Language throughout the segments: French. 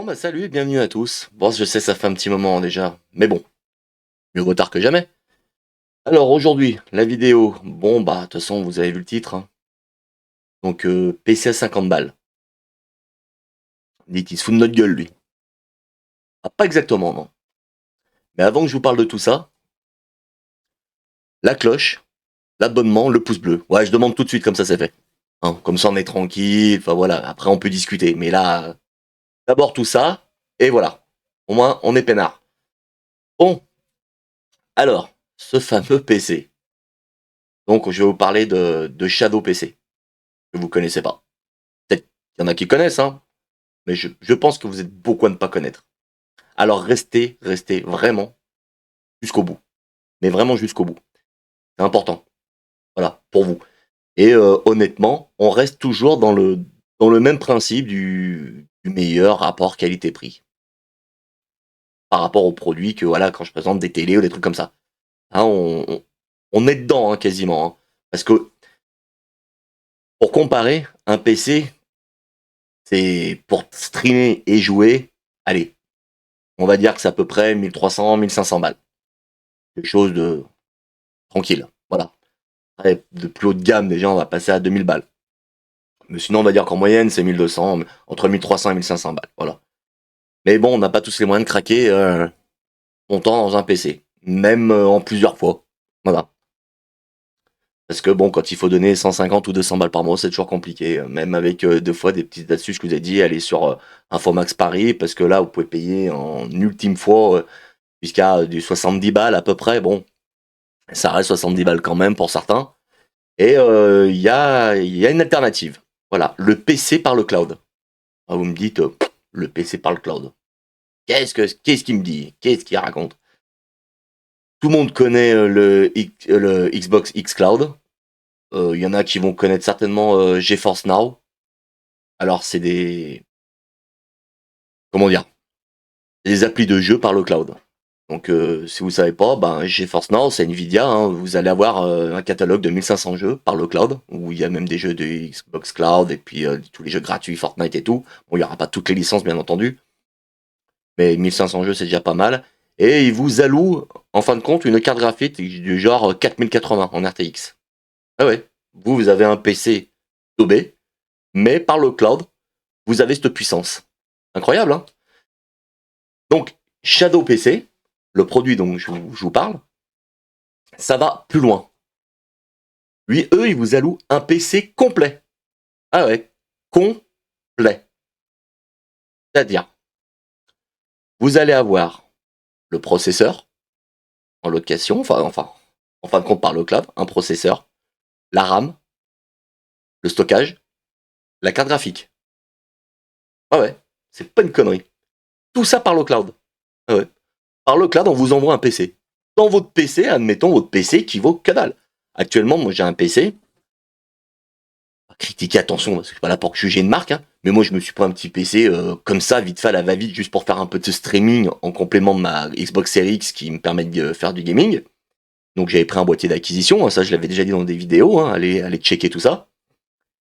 Bon bah salut et bienvenue à tous. Bon, je sais, ça fait un petit moment déjà, mais bon, mieux vaut tard que jamais. Alors aujourd'hui, la vidéo, bon bah de toute façon vous avez vu le titre, hein. Donc PC à 50 balles. Dites, il se fout de notre gueule lui. Ah, pas exactement non. Mais avant que je vous parle de tout ça, la cloche, l'abonnement, le pouce bleu. Ouais, je demande tout de suite comme ça c'est fait. Hein, comme ça on est tranquille, enfin voilà, après on peut discuter. Mais là, d'abord tout ça, et voilà. Au moins on est peinard. Bon, alors, ce fameux PC. Donc je vais vous parler de Shadow PC, que vous connaissez pas. Peut-être qu'il y en a qui connaissent, hein, mais je pense que vous êtes beaucoup à ne pas connaître. Alors restez vraiment jusqu'au bout. Mais vraiment jusqu'au bout. C'est important. Voilà, pour vous. Et honnêtement, on reste toujours dans le même principe du meilleur rapport qualité-prix. Par rapport aux produits que, voilà, quand je présente des télés ou des trucs comme ça. Hein, on est dedans, hein, quasiment. Hein. Parce que, pour comparer, un PC, c'est pour streamer et jouer, allez, on va dire que c'est à peu près 1300, 1500 balles. Quelque chose de tranquille. Voilà. Après, de plus haut de gamme, déjà, on va passer à 2000 balles. Mais sinon, on va dire qu'en moyenne, c'est 1200, entre 1300 et 1500 balles. Voilà. Mais bon, on n'a pas tous les moyens de craquer longtemps dans un PC. Même en plusieurs fois. Voilà. Parce que bon, quand il faut donner 150 ou 200 balles par mois, c'est toujours compliqué. Même avec deux fois des petites astuces que je vous ai dit, aller sur Infomax Paris, parce que là, vous pouvez payer en ultime fois jusqu'à du 70 balles à peu près. Bon, ça reste 70 balles quand même pour certains. Et il y a une alternative. Voilà, le PC par le cloud. Ah, vous me dites, le PC par le cloud. Qu'est-ce qu'il me dit? Qu'est-ce qu'il raconte? Tout le monde connaît le Xbox X Cloud. Il y en a qui vont connaître certainement GeForce Now. Alors, c'est des... Comment dire? Des applis de jeu par le cloud. Donc, si vous savez pas, ben, GeForce Now, c'est Nvidia. Hein, vous allez avoir un catalogue de 1500 jeux par le cloud, où il y a même des jeux de Xbox Cloud, et puis tous les jeux gratuits, Fortnite et tout. Bon, il n'y aura pas toutes les licences, bien entendu, mais 1500 jeux, c'est déjà pas mal. Et ils vous allouent, en fin de compte, une carte graphique du genre 4080 en RTX. Ah ouais, vous avez un PC daubé, mais par le cloud, vous avez cette puissance. Incroyable, hein? Donc, Shadow PC, le produit dont je vous parle, ça va plus loin. Lui, eux, ils vous allouent un PC complet. Ah ouais, complet. C'est-à-dire, vous allez avoir le processeur en location, en fin de compte par le cloud, un processeur, la RAM, le stockage, la carte graphique. Ah ouais, c'est pas une connerie. Tout ça par le cloud. Ah ouais. Par le cloud, on vous envoie un PC. Dans votre PC, admettons votre PC qui vaut que dalle. Actuellement, moi j'ai un PC. Critiquer, attention, parce que je suis pas là pour juger une marque, hein, mais moi je me suis pris un petit PC comme ça, vite fait, à la va-vite, juste pour faire un peu de streaming en complément de ma Xbox Series X qui me permet de faire du gaming. Donc j'avais pris un boîtier d'acquisition, hein, ça je l'avais déjà dit dans des vidéos, hein, allez checker tout ça.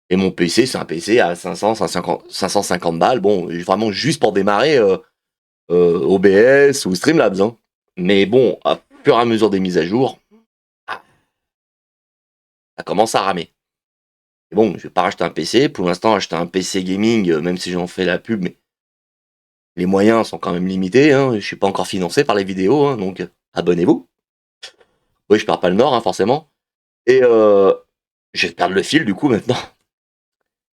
Et mon PC, c'est un PC à 550 balles, bon, vraiment juste pour démarrer OBS ou Streamlabs. Hein. Mais bon, à fur et à mesure des mises à jour, ah, ça commence à ramer. Et bon, je vais pas racheter un PC, pour l'instant acheter un PC gaming, même si j'en fais la pub, mais les moyens sont quand même limités, hein, je suis pas encore financé par les vidéos, hein, donc abonnez-vous. Oui, je perds pas le nord, hein, forcément. Et je vais perdre le fil du coup maintenant.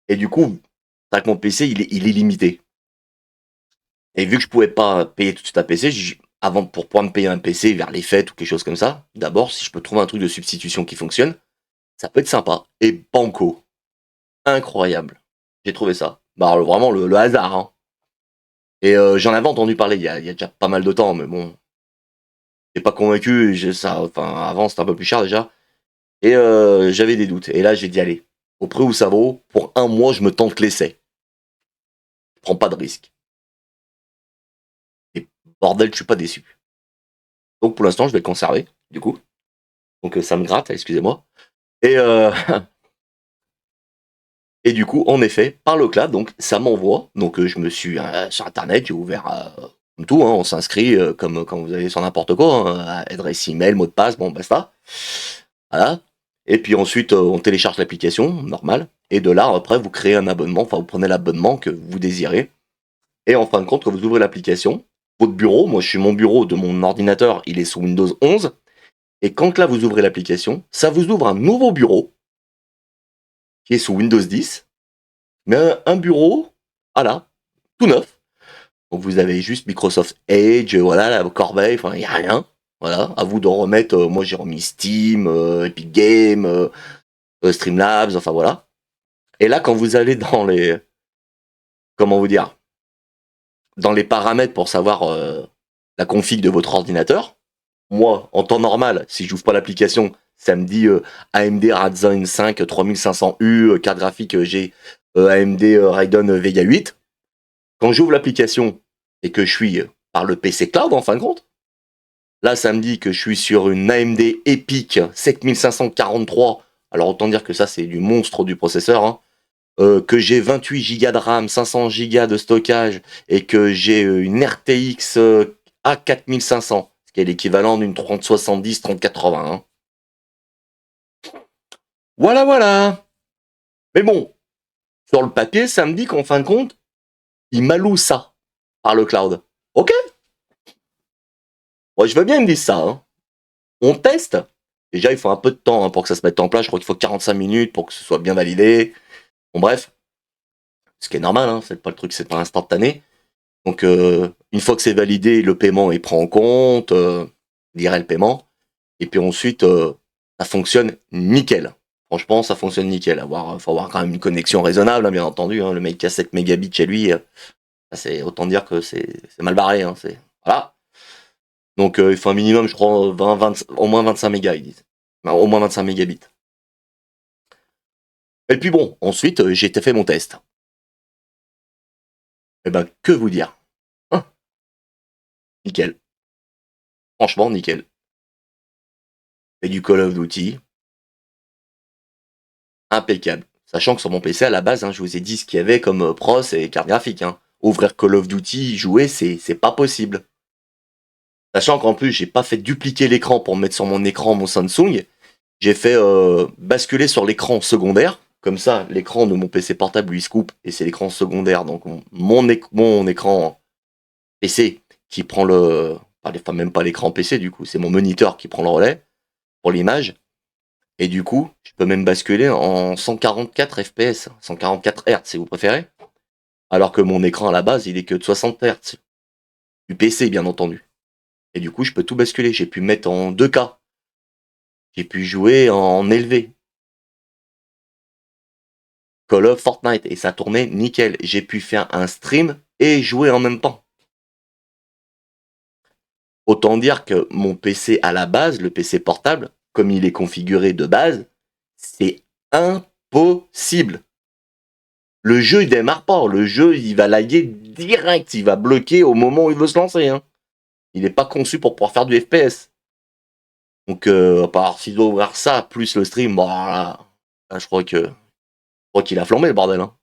Et du coup, c'est vrai que mon PC il est limité. Et vu que je pouvais pas payer tout de suite un PC, avant pour pouvoir me payer un PC vers les fêtes ou quelque chose comme ça, d'abord si je peux trouver un truc de substitution qui fonctionne, ça peut être sympa. Et banco, incroyable. J'ai trouvé ça. Bah vraiment le hasard. Hein. Et j'en avais entendu parler il y a déjà pas mal de temps, mais bon, j'ai pas convaincu. Enfin avant c'était un peu plus cher déjà. Et j'avais des doutes. Et là j'ai dit allez, au prix où ça vaut, pour un mois je me tente l'essai. Je prends pas de risque. Et bordel, je suis pas déçu. Donc pour l'instant je vais le conserver, du coup. Donc ça me gratte, excusez-moi. Et Et du coup, en effet, par le cloud, donc ça m'envoie. Donc je me suis sur internet, j'ai ouvert comme tout, hein, on s'inscrit comme quand vous allez sur n'importe quoi, hein, adresse email, mot de passe, bon basta. Voilà. Et puis ensuite, on télécharge l'application, normal. Et de là, après, vous créez un abonnement, enfin vous prenez l'abonnement que vous désirez. Et en fin de compte, quand vous ouvrez l'application, votre bureau, moi je suis mon bureau de mon ordinateur, il est sous Windows 11. Et quand là vous ouvrez l'application, ça vous ouvre un nouveau bureau qui est sous Windows 10, mais un bureau, voilà, tout neuf. Donc vous avez juste Microsoft Edge, voilà, la corbeille, enfin il n'y a rien. Voilà, à vous d'en remettre, moi j'ai remis Steam, Epic Games, Streamlabs, enfin voilà. Et là quand vous allez dans les, comment vous dire, dans les paramètres pour savoir la config de votre ordinateur, moi en temps normal, si j'ouvre pas l'application, ça me dit AMD Ryzen 5 3500U, carte graphique j'ai AMD Radeon Vega 8. Quand j'ouvre l'application et que je suis par le PC cloud en fin de compte, là ça me dit que je suis sur une AMD EPIC 7543. Alors autant dire que ça c'est du monstre du processeur, hein. Que j'ai 28 Go de RAM, 500 Go de stockage et que j'ai une RTX A4500, ce qui est l'équivalent d'une 3070 3080. Hein. Voilà, voilà. Mais bon, sur le papier, ça me dit qu'en fin de compte, il m'alloue ça par le cloud. Ok. Moi, je veux bien me dire ça. Hein. On teste. Déjà, il faut un peu de temps hein, pour que ça se mette en place. Je crois qu'il faut 45 minutes pour que ce soit bien validé. Bon, bref. Ce qui est normal, hein, c'est pas le truc, c'est pas instantané. Donc, une fois que c'est validé, le paiement est pris en compte, dirait le paiement. Et puis ensuite, ça fonctionne nickel. Franchement, ça fonctionne nickel. Faut avoir quand même une connexion raisonnable, hein, bien entendu. Hein. Le mec qui a 7 mégabits chez lui, c'est autant dire que c'est mal barré. Hein. Voilà. Donc, il faut un minimum, je crois, 20, au moins 25 mégas, ils disent. Enfin, au moins 25 mégabits. Et puis bon, ensuite, j'ai fait mon test. Et ben, que vous dire hein. Nickel. Franchement, nickel. Et du Call of Duty, impeccable. Sachant que sur mon PC, à la base, hein, je vous ai dit ce qu'il y avait comme pros et carte graphique. Hein. Ouvrir Call of Duty, jouer, c'est pas possible. Sachant qu'en plus, j'ai pas fait dupliquer l'écran pour mettre sur mon écran mon Samsung. J'ai fait basculer sur l'écran secondaire. Comme ça, l'écran de mon PC portable lui se coupe et c'est l'écran secondaire. Donc mon écran PC qui prend le... Enfin, même pas l'écran PC du coup, c'est mon moniteur qui prend le relais pour l'image. Et du coup, je peux même basculer en 144 FPS, 144 Hz si vous préférez. Alors que mon écran à la base, il est que de 60 Hz. Du PC, bien entendu. Et du coup, je peux tout basculer. J'ai pu mettre en 2K. J'ai pu jouer en élevé. Call of Fortnite. Et ça tournait nickel. J'ai pu faire un stream et jouer en même temps. Autant dire que mon PC à la base, le PC portable, comme il est configuré de base, c'est impossible. Le jeu, il démarre pas. Le jeu, il va laguer direct. Il va bloquer au moment où il veut se lancer. Hein. Il n'est pas conçu pour pouvoir faire du FPS. Donc, à part s'il doit ouvrir ça, plus le stream, bon, là, je crois qu'il a flambé le bordel. Hein.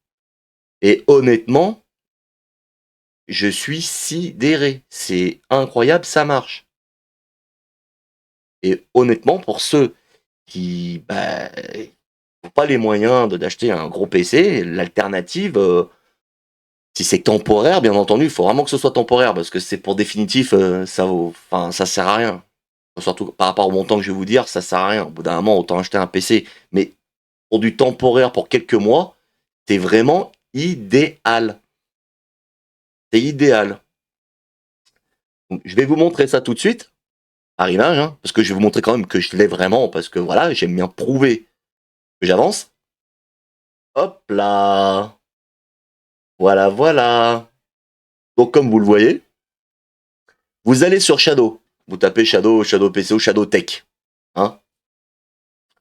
Et honnêtement, je suis sidéré. C'est incroyable, ça marche. Et honnêtement, pour ceux qui n'ont pas les moyens d'acheter un gros PC, l'alternative, si c'est temporaire, bien entendu, il faut vraiment que ce soit temporaire parce que c'est pour définitif, ça sert à rien. Surtout par rapport au montant que je vais vous dire, ça sert à rien. Au bout d'un moment, autant acheter un PC. Mais pour du temporaire, pour quelques mois, c'est vraiment idéal. C'est idéal. Donc, je vais vous montrer ça tout de suite, par image, hein, parce que je vais vous montrer quand même que je l'ai vraiment, parce que voilà, j'aime bien prouver que j'avance. Hop là. Voilà, voilà. Donc comme vous le voyez, vous allez sur Shadow. Vous tapez Shadow, Shadow PC ou Shadow Tech. Hein.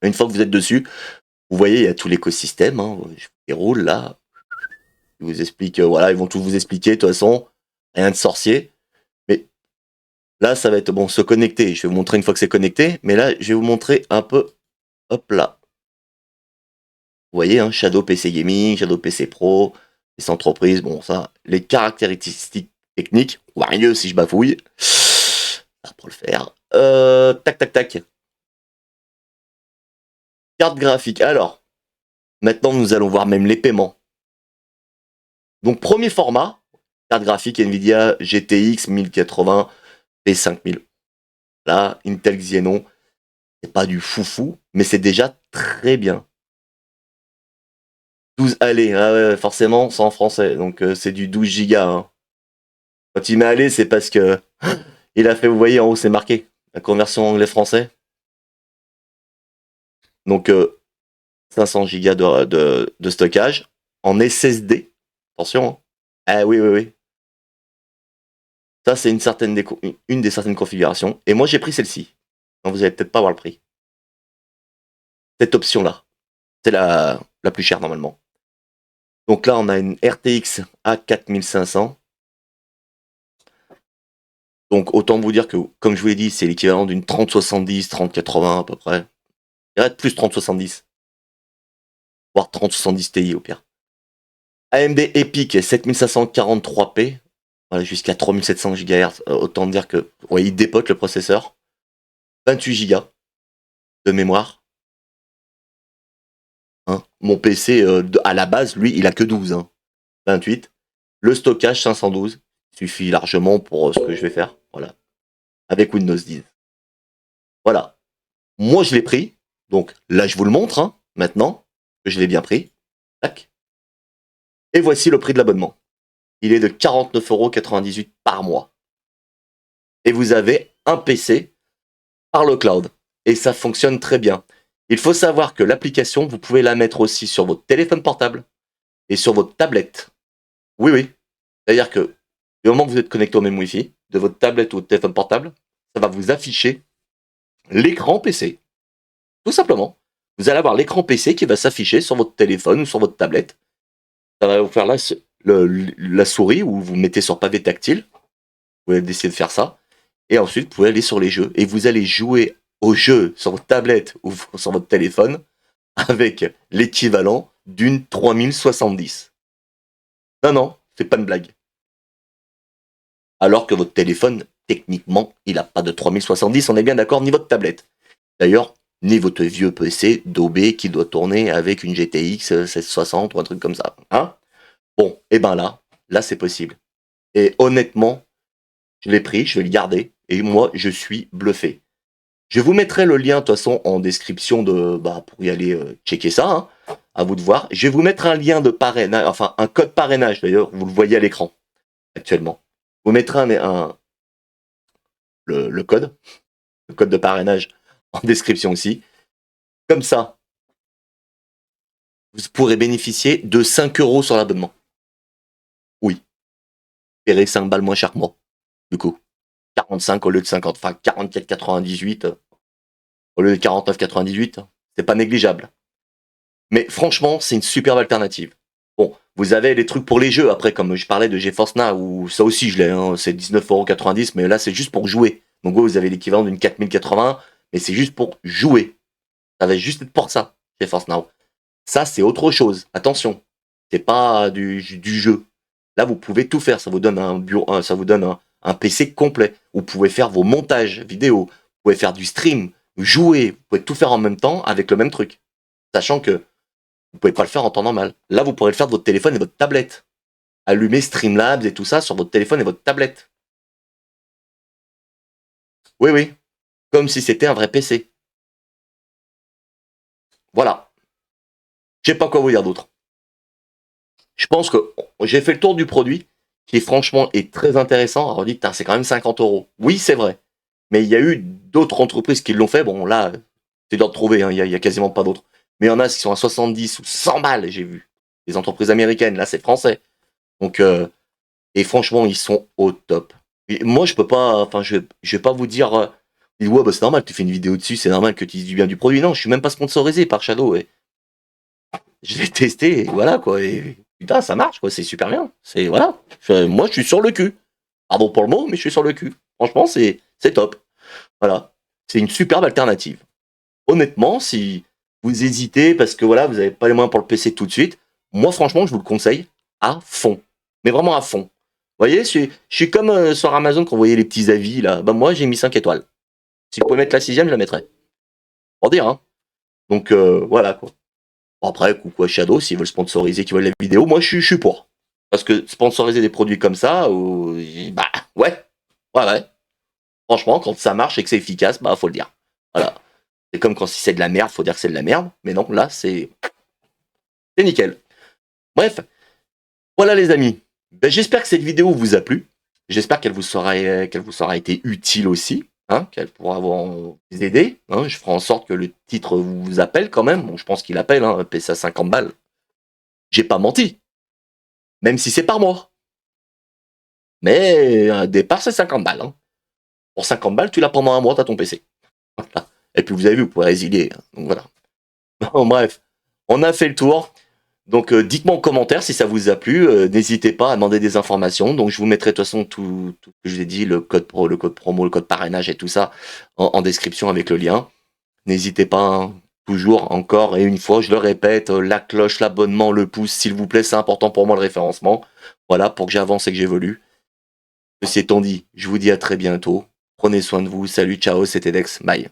Une fois que vous êtes dessus, vous voyez, il y a tout l'écosystème. Hein. Je déroule là. Ils vous expliquent, voilà, ils vont tout vous expliquer. De toute façon, rien de sorcier. Mais là, ça va être bon, se connecter. Je vais vous montrer une fois que c'est connecté. Mais là, je vais vous montrer un peu. Hop là. voyez, hein, Shadow PC Gaming, Shadow PC Pro, les entreprises, bon ça, les caractéristiques techniques, ou rien si je bafouille, pour le faire. Tac, tac, tac. Carte graphique. Alors, maintenant nous allons voir même les paiements. Donc premier format, carte graphique Nvidia GTX 1080 P5000. Là, Intel Xenon, c'est pas du foufou, mais c'est déjà très bien. 12 allez, ah ouais, forcément, c'est en français, donc c'est du 12 Go. Hein. Quand il met allez, c'est parce que il a fait, vous voyez en haut, c'est marqué, la conversion anglais-français. Donc 500 Go de stockage en SSD. Attention. Hein. Ah oui, oui, oui. Ça, c'est une des certaines configurations. Et moi, j'ai pris celle-ci. Donc, vous allez peut-être pas voir le prix. Cette option-là. C'est la plus chère, normalement. Donc là, on a une RTX A4500. Donc, autant vous dire que, comme je vous l'ai dit, c'est l'équivalent d'une 3070, 3080 à peu près. Il reste plus 3070. Voire 3070 Ti au pire. AMD EPIC 7543P. Voilà, jusqu'à 3700 GHz. Autant dire que, ouais, il dépote le processeur. 28 Go de mémoire. Hein. Mon PC, à la base, lui, il a que 12. Hein. 28. Le stockage, 512. Suffit largement pour ce que je vais faire. Voilà. Avec Windows 10. Voilà. Moi, je l'ai pris. Donc là, je vous le montre, hein, maintenant, que je l'ai bien pris. Tac. Et voici le prix de l'abonnement. Il est de 49,98 € par mois. Et vous avez un PC par le cloud. Et ça fonctionne très bien. Il faut savoir que l'application, vous pouvez la mettre aussi sur votre téléphone portable et sur votre tablette. Oui, oui. C'est-à-dire que du moment que vous êtes connecté au même Wi-Fi, de votre tablette ou votre téléphone portable, ça va vous afficher l'écran PC. Tout simplement. Vous allez avoir l'écran PC qui va s'afficher sur votre téléphone ou sur votre tablette. Ça va vous faire la souris où vous mettez sur pavé tactile. Vous pouvez essayer de faire ça. Et ensuite, vous pouvez aller sur les jeux. Et vous allez jouer aux jeux sur votre tablette ou sur votre téléphone avec l'équivalent d'une 3070. Non, non, c'est pas une blague. Alors que votre téléphone, techniquement, il n'a pas de 3070, on est bien d'accord, ni votre tablette. D'ailleurs, ni votre vieux PC daubé qui doit tourner avec une GTX 1660 ou un truc comme ça. Hein? Bon, et ben là c'est possible. Et honnêtement, je l'ai pris, je vais le garder, et moi je suis bluffé. Je vous mettrai le lien de toute façon en description pour y aller checker ça, hein, à vous de voir. Je vais vous mettre un lien de parrainage, enfin un code parrainage d'ailleurs, vous le voyez à l'écran actuellement. Vous mettrez le code de parrainage en description aussi. Comme ça, vous pourrez bénéficier de 5 € sur l'abonnement. Oui, paierez 5 balles moins cher que moi, du coup. 45 au lieu de 50, enfin 44,98 au lieu de 49,98, c'est pas négligeable. Mais franchement, c'est une superbe alternative. Bon, vous avez les trucs pour les jeux, après, comme je parlais de GeForce Now, ou ça aussi je l'ai, hein, c'est 19,90 €, mais là c'est juste pour jouer. Donc vous avez l'équivalent d'une 4080, mais c'est juste pour jouer. Ça va juste être pour ça, GeForce Now. Ça, c'est autre chose. Attention, c'est pas du jeu. Là, vous pouvez tout faire. Ça vous donne un bureau, ça vous donne un PC complet. Vous pouvez faire vos montages vidéo. Vous pouvez faire du stream, jouer. Vous pouvez tout faire en même temps avec le même truc. Sachant que vous pouvez pas le faire en temps normal. Là, vous pourrez le faire de votre téléphone et votre tablette. Allumer Streamlabs et tout ça sur votre téléphone et votre tablette. Oui, oui. Comme si c'était un vrai PC. Voilà. Je sais pas quoi vous dire d'autre. Je pense que j'ai fait le tour du produit, qui franchement est très intéressant. Alors on dit, c'est quand même 50 €. Oui, c'est vrai. Mais il y a eu d'autres entreprises qui l'ont fait. Bon, là, c'est dur de trouver, hein, il y a quasiment pas d'autres. Mais il y en a qui sont à 70 ou 100 balles, j'ai vu. Les entreprises américaines, là, c'est français. Donc, et franchement, ils sont au top. Et moi, je peux pas, enfin, je vais pas vous dire, ouais, bah, c'est normal, tu fais une vidéo dessus, c'est normal que tu dises du bien du produit. Non, je suis même pas sponsorisé par Shadow. Et je l'ai testé, et voilà, quoi. Et putain, ça marche, quoi. C'est super bien. C'est, voilà. Moi, je suis sur le cul. Pardon pour le mot, mais je suis sur le cul. Franchement, c'est top. Voilà. C'est une superbe alternative. Honnêtement, si vous hésitez parce que voilà, vous n'avez pas les moyens pour le PC tout de suite, moi franchement, je vous le conseille à fond. Mais vraiment à fond. Vous voyez, je suis comme sur Amazon quand vous voyez les petits avis là. Bah moi, j'ai mis 5 étoiles. Si vous pouvez mettre la 6e, je la mettrais. Pour dire, hein. Donc voilà quoi. Bon, après, coucou Shadow, s'ils veulent sponsoriser, qu'ils veulent la vidéo, moi je suis pour. Parce que sponsoriser des produits comme ça, bah ouais, ouais. Franchement, quand ça marche et que c'est efficace, bah faut le dire. Voilà. C'est comme quand si c'est de la merde, faut dire que c'est de la merde. Mais non, là c'est nickel. Bref, voilà les amis. Ben, j'espère que cette vidéo vous a plu. J'espère qu'elle vous aura été utile aussi. Hein, qu'elle pourra vous aider. Hein. Je ferai en sorte que le titre vous appelle quand même. Bon, je pense qu'il appelle, hein, PSA 50 balles. J'ai pas menti. Même si c'est par mois. Mais un départ, c'est 50 balles. Hein. Pour 50 balles, tu l'as pendant un mois, t'as ton PC. Voilà. Et puis vous avez vu, vous pouvez résilier. Hein. Donc voilà. Bon, bref, on a fait le tour. Donc dites-moi en commentaire si ça vous a plu. N'hésitez pas à demander des informations. Donc je vous mettrai de toute façon tout ce que je vous ai dit, le code pro, le code promo, le code parrainage et tout ça en description avec le lien. N'hésitez pas, hein, toujours, encore et une fois, je le répète, la cloche, l'abonnement, le pouce, s'il vous plaît, c'est important pour moi le référencement. Voilà, pour que j'avance et que j'évolue. Ceci étant dit, je vous dis à très bientôt. Prenez soin de vous. Salut, ciao, c'était Dex. Bye.